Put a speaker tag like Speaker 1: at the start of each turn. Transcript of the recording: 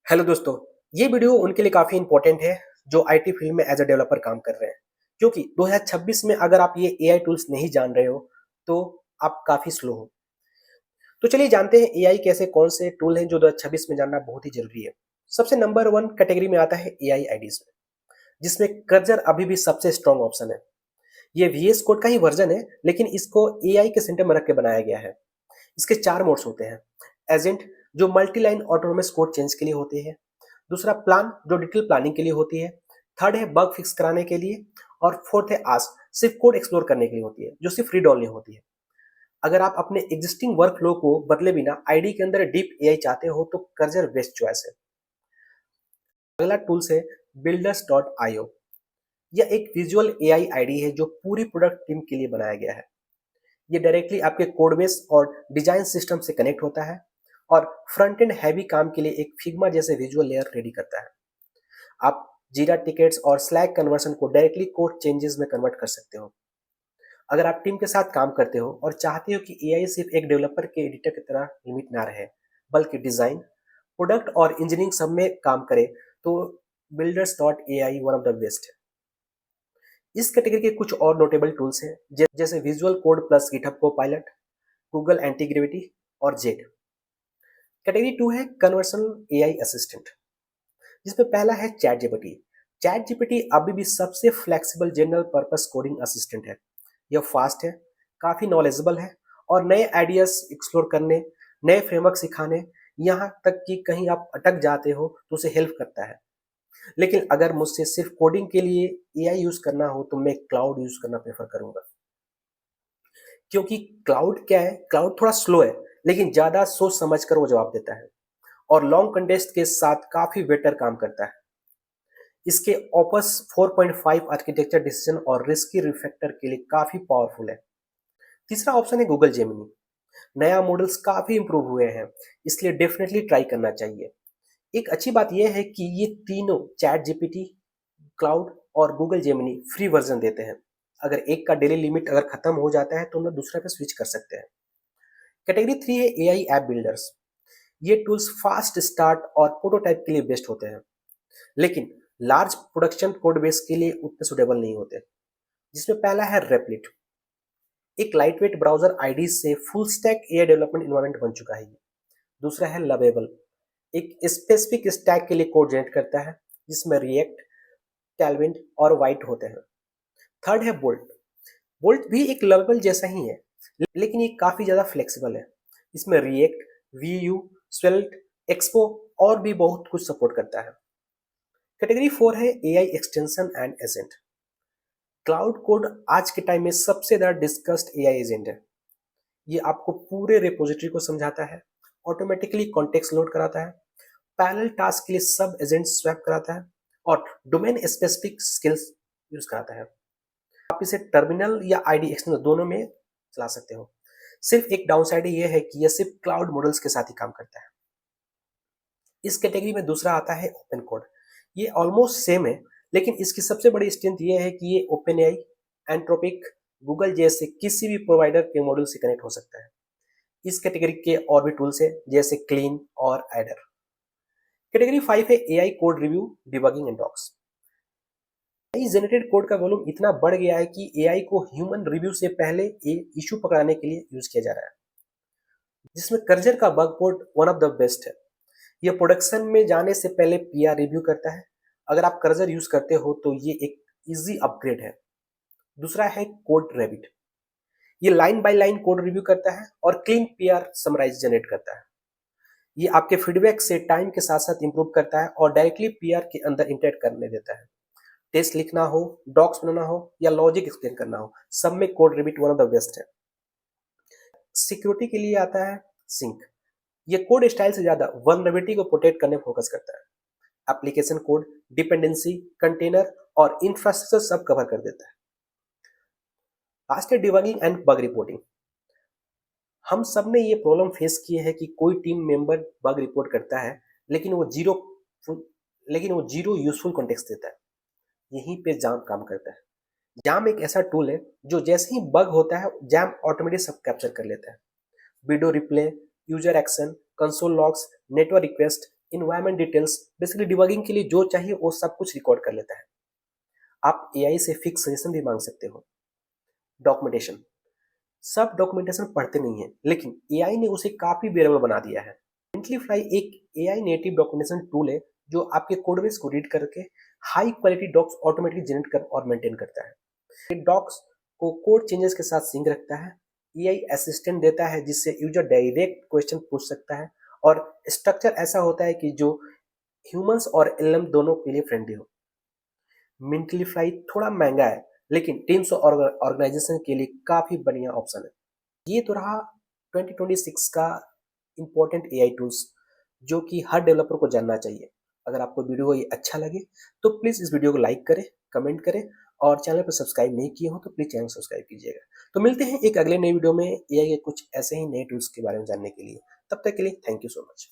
Speaker 1: Hello दोस्तों, ये video उनके लिए काफ़ी इम्पोर्टेंट है जो आईटी फील्ड में एज अ डेवलपर काम कर रहे हैं। क्योंकि 2026 में अगर आप ये एआई टूल्स नहीं जान रहे हो तो आप काफ़ी स्लो हो। तो चलिए जानते हैं एआई कैसे कौन से टूल हैं जो 2026 में जानना बहुत ही जरूरी है। सबसे नंबर वन कैटेगरी में आता है एआई आईडीज में, जिसमें कर्जर अभी भी सबसे स्ट्रॉन्ग ऑप्शन है। ये वीएस कोड का ही वर्जन है, लेकिन इसको एआई के सेंटर में रख के बनाया गया है। इसके 4 मोड्स होते हैं। एजेंट, जो multi line autonomous code change के लिए होते हैं। दूसरा प्लान, जो डिटेल प्लानिंग के लिए होती है। थर्ड है बग फिक्स कराने के लिए। और फोर्थ है आस्क, सिर्फ कोड एक्सप्लोर करने के लिए होती है, जो सिर्फ रीड ऑनली होती है। अगर आप अपने एग्जिस्टिंग वर्क फ्लो को बदले बिना आईडी के अंदर डीप एआई चाहते हो तो कर्जर बेस्ट चॉइस है। अगला टूल्स है builders.io। यह एक विजुअल एआई आईडी है जो पूरी प्रोडक्ट टीम के लिए बनाया गया है। ये डायरेक्टली आपके कोडबेस और डिजाइन सिस्टम से कनेक्ट होता है और फ्रंट एंड हैवी काम के लिए एक फिग्मा जैसे विजुअल लेयर रेडी करता है। आप जीरा टिकट्स और स्लैक कन्वर्सन को डायरेक्टली कोड चेंजेस में कन्वर्ट कर सकते हो। अगर आप टीम के साथ काम करते हो और चाहते हो कि एआई सिर्फ एक डेवलपर के एडिटर की तरह लिमिट ना रहे, बल्कि डिजाइन, प्रोडक्ट और इंजीनियरिंग सब में काम करे, तो builders dot A I one of the best है। इस कैटेगरी के कुछ और नोटेबल टूल्स हैं जैसे विजुअल कोड प्लस गिटहब को पायलट, गूगल एंटीग्रेविटी और जेड। कैटेगरी टू है कन्वर्सेशनल एआई असिस्टेंट, जिसमें पहला है चैट जीपीटी। चैट जीपीटी अभी भी सबसे flexible general purpose coding assistant है। यह फास्ट है, काफ़ी नॉलेजेबल है और नए आइडियाज एक्सप्लोर करने, नए फ्रेमवर्क सिखाने, यहाँ तक कि कहीं आप अटक जाते हो तो उसे हेल्प करता है। लेकिन अगर मुझसे सिर्फ कोडिंग के लिए एआई यूज़ करना हो तो मैं क्लाउड यूज़ करना प्रेफर करूँगा। क्योंकि क्लाउड क्या है, क्लाउड थोड़ा स्लो है, लेकिन ज़्यादा सोच समझ कर वो जवाब देता है और लॉन्ग कंटेस्ट के साथ काफ़ी बेटर काम करता है। इसके ओपस 4.5 आर्किटेक्चर डिसीजन और रिस्की रिफैक्टर के लिए काफ़ी पावरफुल है। तीसरा ऑप्शन है गूगल जेमिनी। नया मॉडल्स काफ़ी इंप्रूव हुए हैं, इसलिए डेफिनेटली ट्राई करना चाहिए। एक अच्छी बात यह है कि ये तीनों चैट जीपीटी, क्लाउड और गूगल जेमिनी फ्री वर्जन देते हैं। अगर एक का डेली लिमिट अगर खत्म हो जाता है तो हम लोग दूसरे पे स्विच कर सकते हैं। कैटेगरी थ्री है एआई ऐप बिल्डर्स। ये टूल्स फास्ट स्टार्ट और प्रोटोटाइप के लिए बेस्ट होते हैं, लेकिन लार्ज प्रोडक्शन कोड बेस के लिए उतने सुटेबल नहीं होते। जिसमें पहला है रेपलिट, एक लाइटवेट ब्राउजर आईडी से full stack AI development environment बन चुका है ये। दूसरा है लवेबल, एक स्पेसिफिक स्टैक के लिए कोड जनरेट करता है, जिसमें रिएक्ट, टैलविंड और वाइट होते हैं। थर्ड है बोल्ट। बोल्ट भी एक लवेबल जैसा ही है, लेकिन ये काफ़ी ज़्यादा फ्लेक्सिबल है। इसमें रिएक्ट, वीयू, स्वेल्ट, एक्सपो और भी बहुत कुछ सपोर्ट करता है। कैटेगरी फोर है AI extension and agent. Cloud code आज के टाइम में सबसे ज़्यादा डिस्कस्ड एआई एजेंट है। ये आपको पूरे रिपोजिटरी को समझाता है, ऑटोमेटिकली कॉन्टेक्स्ट लोड कराता है, पैरेलल टास्क के लिए सब एजेंट स्वैप कराता है और डोमेन स्पेसिफिक स्किल्स यूज कराता है। आप इसे टर्मिनल या आईडी एक्सटर्नल दोनों में चला सकते हो। सिर्फ एक डाउनसाइड ये है कि यह सिर्फ क्लाउड मॉडल्स के साथ ही काम करता है। इस कैटेगरी में दूसरा आता है ओपन कोड। ये ऑलमोस्ट सेम है, लेकिन इसकी सबसे बड़ी स्ट्रेंथ ये है कि ये ओपन एआई, एंट्रोपिक, गूगल जैसे किसी भी प्रोवाइडर के मॉडल से कनेक्ट हो सकता है। इस कैटेगरी के और भी टूल्स है जैसे क्लीन और एडर। कैटेगरी 5 है AI code review, debugging and docs. AI generated code का वॉल्यूम इतना बढ़ गया है कि एआई को ह्यूमन रिव्यू से पहले इशू पकड़ाने के लिए यूज किया जा रहा है। जिसमें कर्जर का bug board one of the best है। यह प्रोडक्शन में जाने से पहले पीआर रिव्यू करता है। अगर आप कर्जर यूज करते हो तो ये एक इजी अपग्रेड है। दूसरा है कोड रेबिट। ये line by line code review करता है और क्लीन पीआर समराइज जनरेट करता है। ये आपके फीडबैक से टाइम के साथ साथ इंप्रूव करता है और डायरेक्टली पीआर के अंदर इंटरेक्ट करने देता है। टेस्ट लिखना हो, डॉक्स बनाना हो या लॉजिक एक्सप्लेन करना हो, सब में code रिबिट one of the best है। सिक्योरिटी के लिए आता है सिंक। ये कोड स्टाइल से ज्यादा वल्नरेबिलिटी को प्रोटेक्ट करने फोकस करता है। एप्लीकेशन कोड, डिपेंडेंसी, कंटेनर और इंफ्रास्ट्रक्चर सब कवर कर देता है। लास्ट है डिबगिंग एंड बग रिपोर्टिंग। हम सब ने ये प्रॉब्लम फेस किए हैं कि कोई टीम मेंबर बग रिपोर्ट करता है, लेकिन वो जीरो यूजफुल कॉन्टेक्स्ट देता है। यहीं पे जाम काम करता है। जाम एक ऐसा टूल है जो जैसे ही बग होता है जाम ऑटोमेटिक सब कैप्चर कर लेता है। Video replay, user action, console logs, network request, environment details, basically debugging के लिए जो चाहिए वो सब कुछ रिकॉर्ड कर लेता है। आप एआई से फिक्स सजेशन भी मांग सकते हो। डॉक्यूमेंटेशन, सब डॉक्यूमेंटेशन पढ़ते नहीं है, लेकिन एआई ने उसे काफी बेरेबल बना दिया है। मेंटलीफ्लाई एक एआई नेटिव डॉक्यूमेंटेशन टूल है जो आपके कोडबेस को रीड करके high quality docs automatically generate कर और मेंटेन करता है। ये डॉक्स को कोड चेंजेस के साथ सिंक रखता है। एआई असिस्टेंट देता है जिससे यूजर डायरेक्ट क्वेश्चन पूछ सकता है, और स्ट्रक्चर ऐसा होता है कि जो ह्यूमंस और एलएम दोनों के लिए फ्रेंडली हो। मेंटलीफ्लाई थोड़ा महंगा है, लेकिन टीम्स और ऑर्गेनाइजेशन के लिए काफी बढ़िया ऑप्शन है। ये तो रहा 2026 का इम्पोर्टेंट एआई टूल्स जो कि हर डेवलपर को जानना चाहिए। अगर आपको वीडियो ये अच्छा लगे तो प्लीज़ इस वीडियो को लाइक करें, कमेंट करें, और चैनल पर सब्सक्राइब नहीं किए हो तो प्लीज़ चैनल सब्सक्राइब कीजिएगा। तो मिलते हैं एक अगले नए वीडियो में एआई के कुछ ऐसे ही नए टूल्स के बारे में जानने के लिए। तब तक के लिए थैंक यू सो मच।